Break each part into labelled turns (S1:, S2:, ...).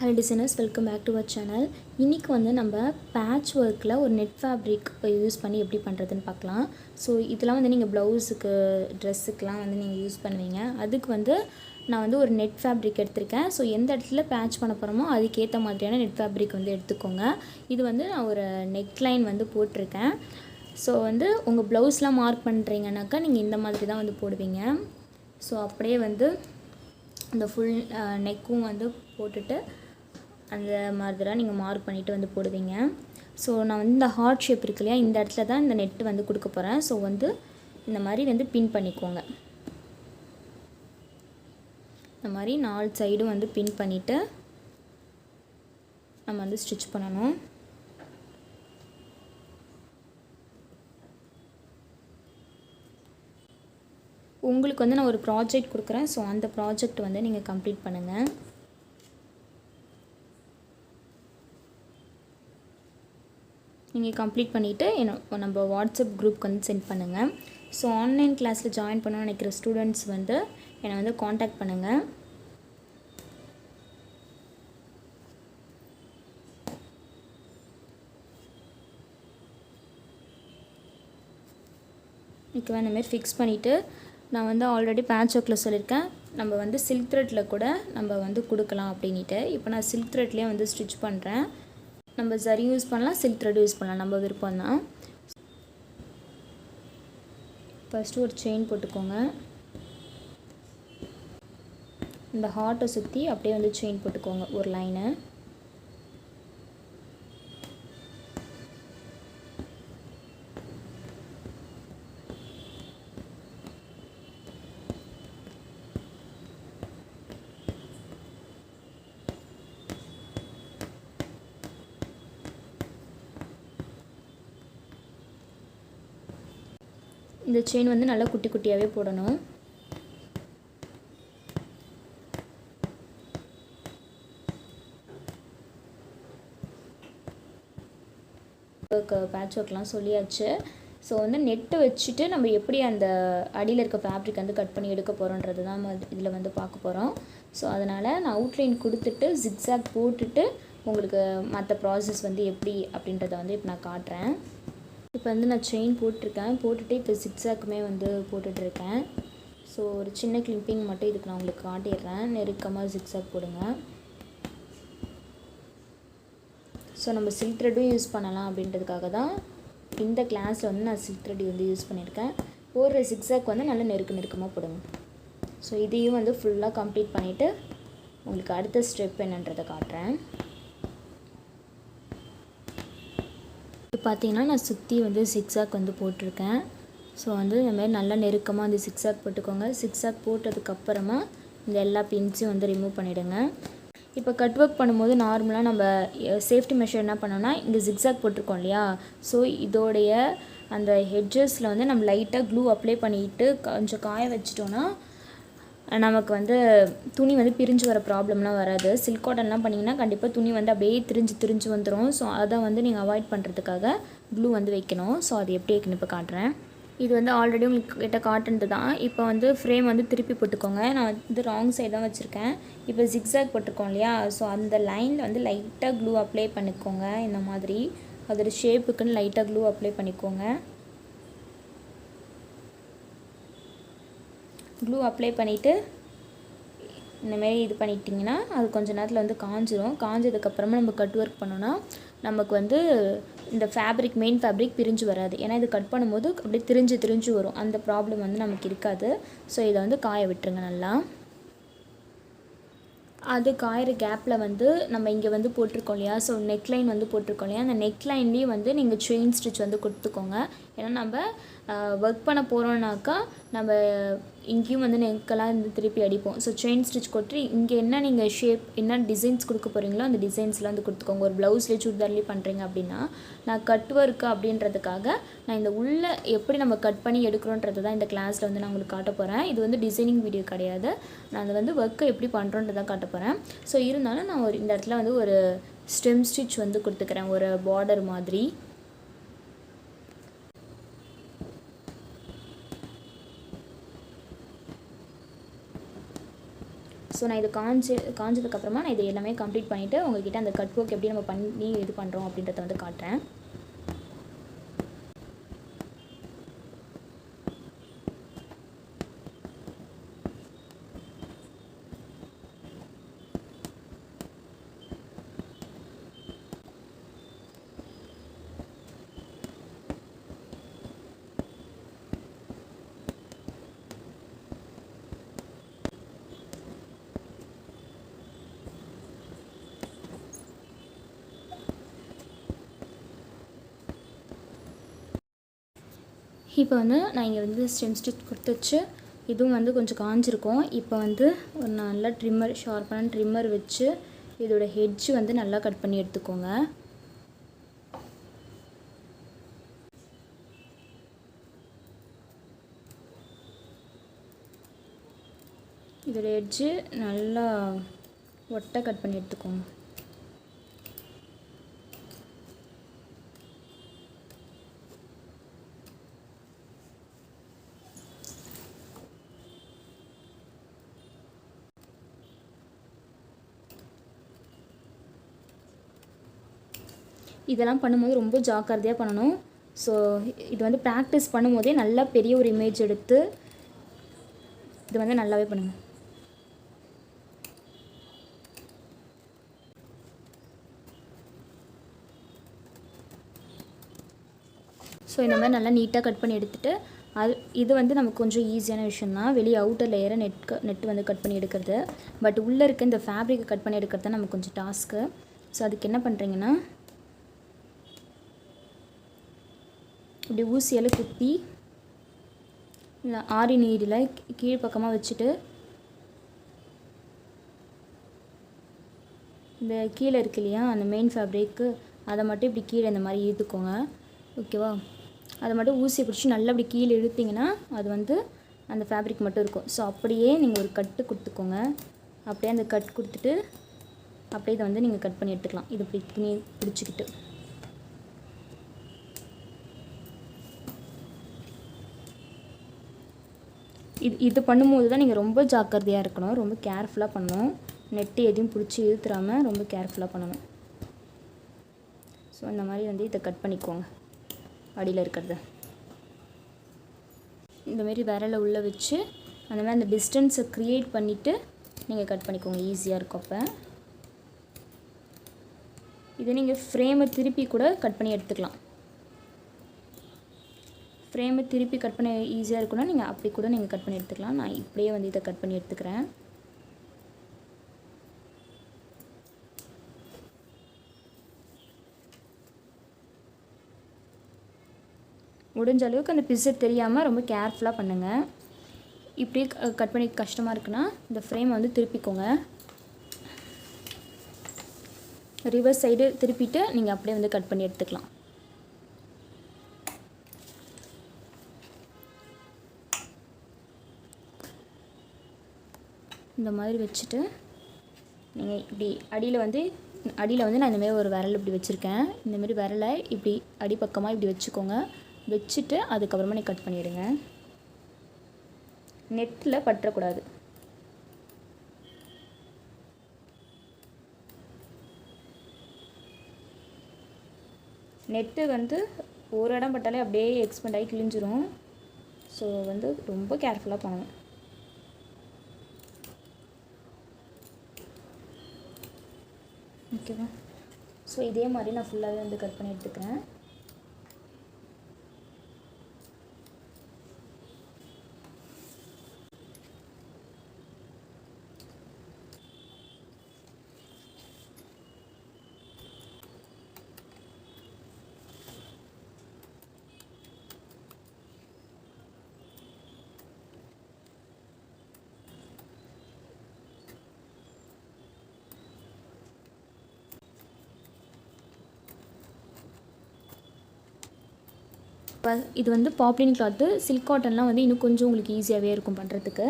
S1: Hello designers, welcome back to our channel. இன்னைக்கு வந்து நம்ம பேட்ச் ஒர்க்கில் ஒரு நெட் ஃபேப்ரிக் யூஸ் பண்ணி எப்படி பண்ணுறதுன்னு பார்க்கலாம். ஸோ இதெல்லாம் வந்து நீங்கள் ப்ளவுஸுக்கு ட்ரெஸ்ஸுக்கெலாம் வந்து நீங்கள் யூஸ் பண்ணுவீங்க. அதுக்கு வந்து நான் வந்து ஒரு நெட் ஃபேப்ரிக் எடுத்திருக்கேன். ஸோ எந்த இடத்துல பேட்ச் பண்ண போகிறோமோ அதுக்கேற்ற மாதிரியான நெட் ஃபேப்ரிக் வந்து எடுத்துக்கோங்க. இது வந்து நான் ஒரு நெக் லைன் வந்து போட்டிருக்கேன். ஸோ வந்து உங்கள் ப்ளவுஸ்லாம் மார்க் பண்ணுறீங்கன்னாக்கா நீங்கள் இந்த மாதிரி தான் வந்து போடுவீங்க. ஸோ அப்படியே வந்து இந்த ஃபுல் நெக்கும் வந்து போட்டுட்டு அந்த மாதிரி தான் நீங்கள் மார்க் பண்ணிவிட்டு வந்து போடுவீங்க. ஸோ நான் வந்து இந்த ஹார்ட் ஷேப் இருக்கு இல்லையா, இந்த இடத்துல தான் இந்த நெட்டு வந்து கொடுக்க போகிறேன். ஸோ வந்து இந்த மாதிரி வந்து பின் பண்ணிக்கோங்க. இந்த மாதிரி 4 சைடும் வந்து பின் பண்ணிவிட்டு நம்ம வந்து ஸ்டிச் பண்ணணும். உங்களுக்கு வந்து நான் ஒரு ப்ராஜெக்ட் கொடுக்குறேன். ஸோ அந்த ப்ராஜெக்ட் வந்து நீங்கள் கம்ப்ளீட் பண்ணுங்கள். நீங்கள் கம்ப்ளீட் பண்ணிவிட்டு நம்ம வாட்ஸ்அப் குரூப்க்கு வந்து சென்ட் பண்ணுங்கள். ஸோ ஆன்லைன் கிளாஸில் ஜாயின் பண்ணணும்னு நினைக்கிற ஸ்டூடெண்ட்ஸ் வந்து என்னை வந்து காண்டாக்ட் பண்ணுங்கள். ஓகேவா, இந்தமாரி ஃபிக்ஸ் பண்ணிவிட்டு நான் வந்து ஆல்ரெடி பேட்ச் ஒர்க்கில் சொல்லியிருக்கேன், நம்ம வந்து சில்க் த்ரெட்டில் கூட நம்ம வந்து கொடுக்கலாம் அப்படின்ட்டு. இப்போ நான் சில்க் த்ரெட்லேயே வந்து ஸ்டிச் பண்ணுறேன். நம்ம ஜரி யூஸ் பண்ணலாம், சில்க் த்ரெட் யூஸ் பண்ணலாம், நம்ம விருப்பம் தான். ஃபஸ்ட்டு ஒரு செயின் போட்டுக்கோங்க. இந்த ஹார்ட்டை சுற்றி அப்படியே வந்து செயின் போட்டுக்கோங்க ஒரு லைனு. இந்த செயின் வந்து நல்லா குட்டி குட்டியாகவே போடணும். பேட்ச் ஒர்க்லாம் சொல்லியாச்சு. ஸோ வந்து நெட்டை வச்சுட்டு நம்ம எப்படி அந்த அடியில் இருக்க ஃபேப்ரிக் வந்து கட் பண்ணி எடுக்க போகிறோன்றது தான் இதில் வந்து பார்க்க போகிறோம். ஸோ அதனால் நான் அவுட்லைன் கொடுத்துட்டு ஜிக்ஸாக் போட்டுட்டு உங்களுக்கு மற்ற ப்ராசஸ் வந்து எப்படி அப்படின்றத வந்து இப்போ நான் காட்டுறேன். இப்போ வந்து நான் செயின் போட்டிருக்கேன், போட்டுட்டு இப்போ ஜிக்ஸாக்குமே வந்து போட்டுட்ருக்கேன். ஸோ ஒரு சின்ன கிளிப்பிங் மட்டும் இதுக்கு நான் உங்களுக்கு காட்டிடுறேன். நெருக்கமாக ஜிக்ஸாக் போடுங்க. ஸோ நம்ம சில்க் த்ரெட்டும் யூஸ் பண்ணலாம் அப்படின்றதுக்காக தான் இந்த கிளாஸில் வந்து நான் சில்க் த்ரெட் வந்து யூஸ் பண்ணியிருக்கேன். போடுற ஜிக்ஸாக் வந்து நல்லா நெருக்கமாக போடுங்க. ஸோ இதையும் வந்து ஃபுல்லாக கம்ப்ளீட் பண்ணிவிட்டு உங்களுக்கு அடுத்த ஸ்டெப் என்னன்றதை காட்டுறேன். இப்போ பார்த்தீங்கன்னா நான் சுற்றி வந்து ஜிக்ஸாக் வந்து போட்டிருக்கேன். ஸோ வந்து இந்தமாதிரி நல்லா நெருக்கமாக அந்த ஜிக்ஸாக் போட்டுக்கோங்க. ஜிக்ஸாக் போட்டதுக்கப்புறமா இந்த எல்லா பின்ஸையும் வந்து ரிமூவ் பண்ணிவிடுங்க. இப்போ கட் ஒர்க் பண்ணும்போது நார்மலாக நம்ம சேஃப்டி மெஷர் என்ன பண்ணோன்னா, இங்கே ஜிக்ஸாக் போட்டிருக்கோம் இல்லையா, ஸோ இதோடைய அந்த ஹெட்ஜஸில் வந்து நம்ம லைட்டாக க்ளூ அப்ளை பண்ணிவிட்டு கொஞ்சம் காய வச்சிட்டோன்னா நமக்கு வந்து துணி வந்து பிரிஞ்சு வர ப்ராப்ளம்லாம் வராது. சில்க் காட்டன்லாம் பண்ணிங்கன்னா கண்டிப்பாக துணி வந்து அப்படியே திரிஞ்சு வந்துடும். ஸோ அதை வந்து நீங்கள் அவாய்ட் பண்ணுறதுக்காக க்ளூ வந்து வைக்கணும். ஸோ அது எப்படி இருக்குன்னு இப்போ காட்டுறேன். இது வந்து ஆல்ரெடி உங்களுக்கு கிட்ட காட்டுனது தான். இப்போ வந்து ஃப்ரேம் வந்து திருப்பி போட்டுக்கோங்க. நான் வந்து ராங் சைடு தான் வச்சுருக்கேன். இப்போ ஜிக்ஸாக் போட்டிருக்கோம் இல்லையா, ஸோ அந்த லைனில் வந்து லைட்டாக க்ளூ அப்ளை பண்ணிக்கோங்க. இந்த மாதிரி அதோட ஷேப்புக்குன்னு லைட்டாக க்ளூ அப்ளை பண்ணிக்கோங்க. க்ளூ அப்ளை பண்ணிவிட்டு இந்தமாரி இது பண்ணிட்டிங்கன்னா அது கொஞ்சம் நேரத்தில் வந்து காஞ்சிரும். காஞ்சதுக்கப்புறமா நம்ம கட் ஒர்க் பண்ணோன்னா நமக்கு வந்து இந்த ஃபேப்ரிக் மெயின் ஃபேப்ரிக் பிரிஞ்சு வராது. ஏன்னா இது கட் பண்ணும்போது அப்படியே திரிஞ்சு வரும். அந்த ப்ராப்ளம் வந்து நமக்கு இருக்காது. ஸோ இதை வந்து காய விட்டுருங்க நல்லா. அது காயிற கேப்பில் வந்து நம்ம இங்கே வந்து போட்டிருக்கோம் இல்லையா, ஸோ நெக்லைன் வந்து போட்டிருக்கோம் இல்லையா, அந்த நெக்லைன்லேயும் வந்து நீங்கள் செயின் ஸ்டிச் வந்து கொடுத்துக்கோங்க. ஏன்னா நம்ம ஒர்க் பண்ண போகிறோம்னாக்கா நம்ம இங்கேயும் வந்து நெக்கெல்லாம் வந்து திருப்பி அடிப்போம். ஸோ செயின் ஸ்டிச் கொடுத்து இங்கே என்ன நீங்கள் ஷேப் என்ன டிசைன்ஸ் கொடுக்க போகிறீங்களோ அந்த டிசைன்ஸ்லாம் வந்து கொடுத்துக்கோங்க. ஒரு ப்ளவுஸ்லேயே சுடிதார்லேயே பண்ணுறீங்க அப்படின்னா, நான் கட் ஒர்க்கு அப்படின்றதுக்காக நான் இந்த உள்ளே எப்படி நம்ம கட் பண்ணி எடுக்கிறோன்றது தான் இந்த கிளாஸில் வந்து நான் உங்களுக்கு காட்ட போகிறேன். இது வந்து டிசைனிங் வீடியோ கிடையாது. நான் அதை வந்து ஒர்க்கை எப்படி பண்ணுறோன்றதான் காட்ட போகிறேன். ஸோ இருந்தாலும் நான் இந்த இடத்துல வந்து ஒரு ஸ்டெம் ஸ்டிச் வந்து கொடுத்துக்கிறேன், ஒரு பார்டர் மாதிரி. ஸோ நான் இது காஞ்சதுக்கப்புறமா நான் இது எல்லாமே கம்ப்ளீட் பண்ணிவிட்டு உங்கள்கிட்ட அந்த கட் ஒர்க் எப்படி நம்ம பண்ணி இது பண்ணுறோம் அப்படின்றத வந்து காட்டுறேன். இப்போ வந்து நான் இங்கே வந்து ஸ்டெம் ஸ்டிச் கொடுத்துச்சு, இதுவும் வந்து கொஞ்சம் காஞ்சிருக்கும். இப்போ வந்து ஒரு நல்ல ட்ரிம்மர், ஷார்ப்பான ட்ரிம்மர் வச்சு இதோட ஹெட்ஜ் வந்து நல்லா கட் பண்ணி எடுத்துக்கோங்க. இதோட ஹெட்ஜு நல்லா ஒட்டை கட் பண்ணி எடுத்துக்கோங்க. இதெல்லாம் பண்ணும்போது ரொம்ப ஜாக்கிரதையாக பண்ணணும். ஸோ இது வந்து ப்ராக்டிஸ் பண்ணும்போதே நல்லா பெரிய ஒரு இமேஜ் எடுத்து இது வந்து நல்லாவே பண்ணுங்கள். ஸோ இந்த மாதிரி நல்லா நீட்டாக கட் பண்ணி எடுத்துகிட்டு இது வந்து நமக்கு கொஞ்சம் ஈஸியான விஷயந்தான். வெளியே அவுட்டர் லேயரை நெட்டு வந்து கட் பண்ணி எடுக்கிறது. பட் உள்ளே இருக்க இந்த ஃபேப்ரிக்கை கட் பண்ணி எடுக்கிறது தான் நமக்கு கொஞ்சம் டாஸ்க்கு. ஸோ அதுக்கு என்ன பண்ணுறீங்கன்னா, இப்படி ஊசியால் குத்தி இல்லை ஆரி நீடில் கீழ் பக்கமாக வச்சுட்டு இந்த கீழே இருக்கு இல்லையா அந்த மெயின் ஃபேப்ரிக்கு, அதை மட்டும் இப்படி கீழே இந்த மாதிரி இழுத்துக்கோங்க. ஓகேவா? அதை மட்டும் ஊசியை பிடிச்சி நல்லா இப்படி கீழே இழுத்திங்கன்னா அது வந்து அந்த ஃபேப்ரிக் மட்டும் இருக்கும். ஸோ அப்படியே நீங்கள் ஒரு கட்டு கொடுத்துக்கோங்க. அப்படியே அந்த கட் கொடுத்துட்டு அப்படியே இதை வந்து நீங்கள் கட் பண்ணி எடுத்துக்கலாம். இது இப்படி துணி பிடிச்சிக்கிட்டு இது பண்ணும்போது தான் நீங்கள் ரொம்ப ஜாக்கிரதையாக இருக்கணும், ரொம்ப கேர்ஃபுல்லாக பண்ணணும். நெட்டு எதையும் பிடிச்சி இழுத்துறாமல் ரொம்ப கேர்ஃபுல்லாக பண்ணணும். ஸோ இந்த மாதிரி வந்து இதை கட் பண்ணிக்கோங்க. அடியில் இருக்கிறத இந்தமாரி விரலை உள்ளே வச்சு அந்த மாதிரி அந்த டிஸ்டன்ஸை க்ரியேட் பண்ணிவிட்டு நீங்கள் கட் பண்ணிக்கோங்க. ஈஸியாக இருக்கும். அப்போ இதை நீங்கள் ஃப்ரேமை திருப்பி கூட கட் பண்ணி எடுத்துக்கலாம். ஃப்ரேமை திருப்பி கட் பண்ண ஈஸியாக இருக்குன்னா நீங்கள் அப்படி கூட நீங்கள் கட் பண்ணி எடுத்துக்கலாம். நான் இப்படியே வந்து இதை கட் பண்ணி எடுத்துக்கிறேன். முடிஞ்ச அளவுக்கு அந்த பிசர் தெரியாமல் ரொம்ப கேர்ஃபுல்லாக பண்ணுங்கள். இப்படி கட் பண்ணி கஷ்டமாக இருக்குன்னா இந்த ஃப்ரேமை வந்து திருப்பிக்கோங்க. ரிவர்ஸ் சைடு திருப்பிட்டு நீங்கள் அப்படியே வந்து கட் பண்ணி எடுத்துக்கலாம். இந்த மாதிரி வச்சுட்டு நீங்கள் இப்படி அடியில் வந்து நான் இந்தமாரி ஒரு விரல் இப்படி வச்சுருக்கேன். இந்தமாரி விரலை இப்படி அடிப்பக்கமாக இப்படி வச்சுக்கோங்க. வச்சுட்டு அதுக்கப்புறமா நீ கட் பண்ணிவிடுங்க. நெட்டில் பற்றக்கூடாது. நெட்டு வந்து ஒரு இடம் பட்டாலே அப்படியே எக்ஸ்பெண்ட் ஆகி கிழிஞ்சிரும். ஸோ வந்து ரொம்ப கேர்ஃபுல்லாக பண்ணணும். ஓகேவா? ஸோ இதே மாதிரி நான் ஃபுல்லாகவே வந்து கட் பண்ணி எடுத்துக்கிறேன். இது வந்து பாப்ளின் கிளாத்து. சில்க் காட்டன்லாம் வந்து இன்னும் கொஞ்சம் உங்களுக்கு ஈஸியாகவே இருக்கும் பண்ணுறதுக்கு.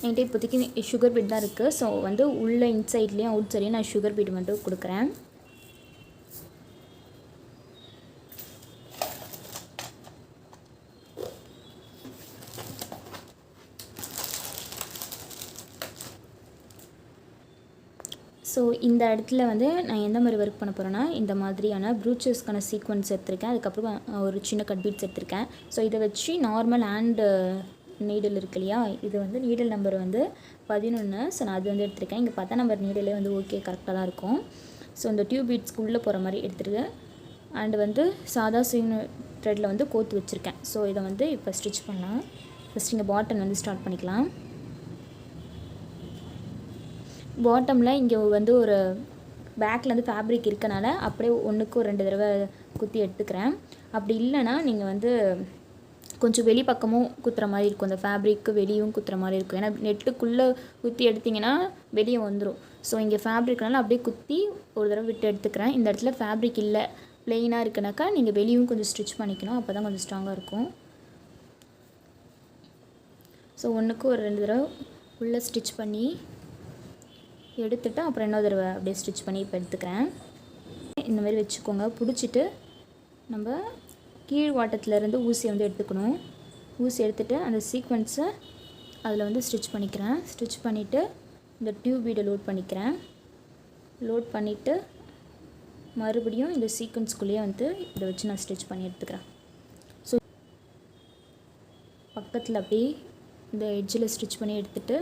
S1: என்கிட்ட இப்போதைக்கு சுகர் பீட் தான் இருக்குது. ஸோ வந்து உள்ள இன்சைட்லேயும் அவுட் சைட்லேயும் நான் சுகர் பீட் மட்டும் கொடுக்குறேன். ஸோ இந்த இடத்துல வந்து நான் எந்த மாதிரி ஒர்க் பண்ண போகிறேன்னா, இந்த மாதிரியான ப்ரூச்சஸ்க்கான சீக்வன்ஸ் எடுத்திருக்கேன். அதுக்கப்புறம் ஒரு சின்ன கட் பீட்ஸ் எடுத்திருக்கேன். ஸோ இதை வச்சு நார்மல் ஹேண்ட் நீடில் இருக்கு இல்லையா, இது வந்து நீடில் நம்பர் வந்து 11. ஸோ நான் அது வந்து எடுத்திருக்கேன். இங்கே 10 நம்பர் நீடிலே வந்து ஓகே கரெக்டாக தான் இருக்கும். ஸோ இந்த டியூப் பீட்ஸ்க்கு உள்ளே போகிற மாதிரி எடுத்துருக்கேன். அண்டு வந்து சாதா ஸ்விங் த்ரெட்டில் வந்து கோத்து வச்சுருக்கேன். ஸோ இதை வந்து இப்போ ஸ்டிச் பண்ணலாம். ஃபஸ்ட் இங்கே பாட்டம் வந்து ஸ்டார்ட் பண்ணிக்கலாம். பாட்டமில் இங்கே வந்து ஒரு பேக்கில் வந்து ஃபேப்ரிக் இருக்கனால அப்படியே ஒன்றுக்கு ஒரு 2 தடவை குத்தி எடுத்துக்கிறேன். அப்படி இல்லைன்னா நீங்கள் வந்து கொஞ்சம் வெளி பக்கமும் குத்துற மாதிரி இருக்கும். அந்த ஃபேப்ரிக்கு வெளியும் குத்துற மாதிரி இருக்கும். ஏன்னா நெட்டுக்குள்ளே குத்தி எடுத்திங்கன்னா வெளியே வந்துடும். ஸோ இங்கே ஃபேப்ரிக்னால அப்படியே குத்தி ஒரு தடவை விட்டு எடுத்துக்கிறேன். இந்த இடத்துல ஃபேப்ரிக் இல்லை, ப்ளெயினாக இருக்குனாக்கா நீங்கள் வெளியும் கொஞ்சம் ஸ்டிச் பண்ணிக்கணும். அப்போ தான் கொஞ்சம் ஸ்ட்ராங்காக இருக்கும். ஸோ ஒன்றுக்கு ஒரு 2 தடவை உள்ளே ஸ்டிச் பண்ணி எடுத்துகிட்டு அப்புறம் இன்னொரு தடவை அப்படியே ஸ்டிச் பண்ணி இப்போ எடுத்துக்கிறேன். இந்த மாதிரி வச்சுக்கோங்க. பிடிச்சிட்டு நம்ம கீழ் வாட்டத்துலேருந்து ஊசியை வந்து எடுத்துக்கணும். ஊசி எடுத்துகிட்டு அந்த சீக்வென்ஸை அதில் வந்து ஸ்டிச் பண்ணிக்கிறேன். ஸ்டிச் பண்ணிவிட்டு இந்த டியூப் பீடை லோட் பண்ணிக்கிறேன். லோட் பண்ணிவிட்டு மறுபடியும் இந்த சீக்வென்ஸ்குள்ளேயே வந்து இதை வச்சு நான் ஸ்டிச் பண்ணி எடுத்துக்கிறேன். ஸோ பக்கத்தில் அப்படியே இந்த எட்ஜில் ஸ்டிச் பண்ணி எடுத்துகிட்டு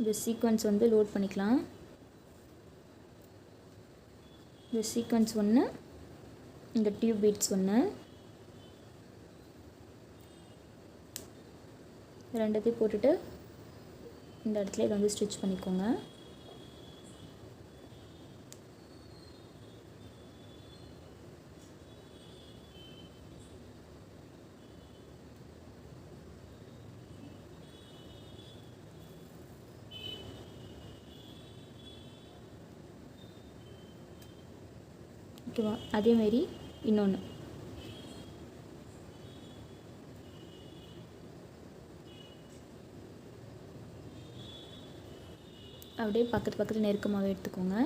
S1: இந்த சீக்வென்ஸ் வந்து லோட் பண்ணிக்கலாம். இந்த சீக்வென்ஸ் ஒன்று, இந்த டியூப் பீட்ஸ் ஒன்று, ரெண்டுத்தையும் போட்டுட்டு இந்த இடத்துல இதை வந்து ஸ்டிச் பண்ணிக்கோங்க. ஓகேவா? அதேமாரி இன்னொன்று அப்படியே பக்கத்து நெருக்கமாகவே எடுத்துக்கோங்க.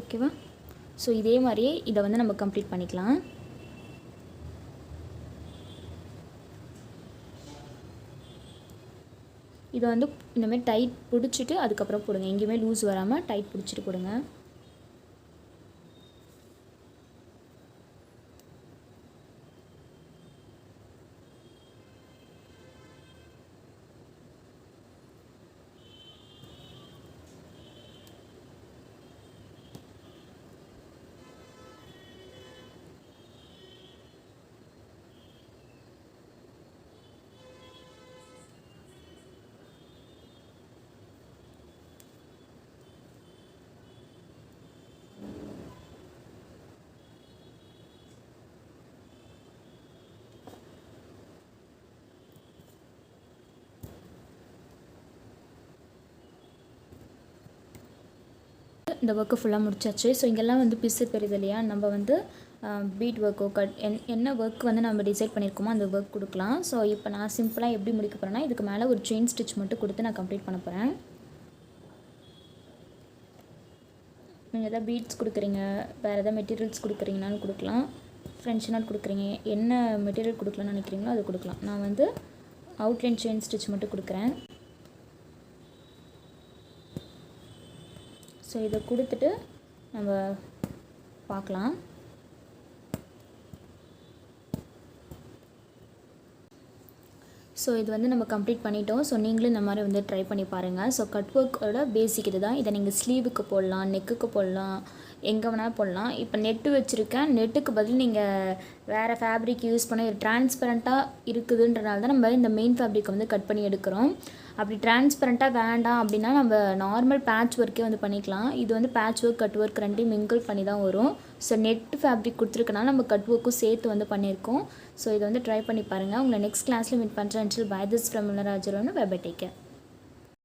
S1: ஓகேவா? ஸோ இதே மாதிரியே இதை வந்து நம்ம கம்ப்ளீட் பண்ணிக்கலாம். இதை வந்து இந்தமாதிரி டைட் பிடிச்சிட்டு அதுக்கப்புறம் போடுங்க. எங்கேயுமே லூஸ் வராமல் டைட் பிடிச்சிட்டு போடுங்க. இந்த ஒர்க்கு ஃபுல்லாக முடிச்சாச்சு. ஸோ இங்கெல்லாம் வந்து பிசு தெரியுது இல்லையா, நம்ம வந்து பீட் ஒர்க்கோ என்ன ஒர்க் வந்து நம்ம டிசைட் பண்ணியிருக்கோமோ அந்த ஒர்க் கொடுக்கலாம். ஸோ இப்போ நான் சிம்பிளாக எப்படி முடிக்க போகிறேன்னா, இதுக்கு மேலே ஒரு செயின் ஸ்டிச் மட்டும் கொடுத்து நான் கம்ப்ளீட் பண்ண போகிறேன். நீங்கள் எதாவது பீட்ஸ் கொடுக்குறீங்க, வேறு எதாவது மெட்டீரியல்ஸ் கொடுக்குறீங்கனாலும் கொடுக்கலாம். ஃப்ரெஞ்ச் நாட் கொடுக்குறீங்க, என்ன மெட்டீரியல் கொடுக்கலான்னு நினைக்கிறீங்களோ அது கொடுக்கலாம். நான் வந்து அவுட்லைன் செயின் ஸ்டிச் மட்டும் கொடுக்குறேன். ஸோ இதை கொடுத்துட்டு நம்ம பார்க்கலாம். ஸோ இது வந்து நம்ம கம்ப்ளீட் பண்ணிட்டோம். ஸோ நீங்களும் இந்த மாதிரி வந்து ட்ரை பண்ணி பாருங்கள். ஸோ கட் ஒர்க்கோட பேசிக் இது தான். இதை நீங்கள் ஸ்லீவுக்கு போடலாம், நெக்குக்கு போடலாம், எங்கே வேணால் போடலாம். இப்போ நெட்டு வச்சுருக்கேன். நெட்டுக்கு பதில் நீங்கள் வேறு ஃபேப்ரிக் யூஸ் பண்ண இது டிரான்ஸ்பரண்ட்டாக இருக்குதுன்றனால தான் நம்ம இந்த மெயின் ஃபேப்ரிக்கை வந்து கட் பண்ணி எடுக்கிறோம். அப்படி டிரான்ஸ்பரண்ட்டாக வேண்டாம் அப்படின்னா நம்ம நார்மல் பேட்ச் ஒர்க்கே வந்து பண்ணிக்கலாம். இது வந்து பேட்ச் ஒர்க் கட் ஒர்க் ரெண்டையும் மிங்கிள் பண்ணி தான் வரும். ஸோ நெட் ஃபேப்ரிக் கொடுத்துருக்கனால நம்ம கட் ஒர்க்கும் சேர்த்து வந்து பண்ணியிருக்கோம். ஸோ இதை வந்து ட்ரை பண்ணி பாருங்கள். உங்களை நெக்ஸ்ட் கிளாஸில் மீட் பண்ணுறேன். பை திஸ் ஃப்ரம் ராஜரோன்னு பை பை, டேக் கேர்.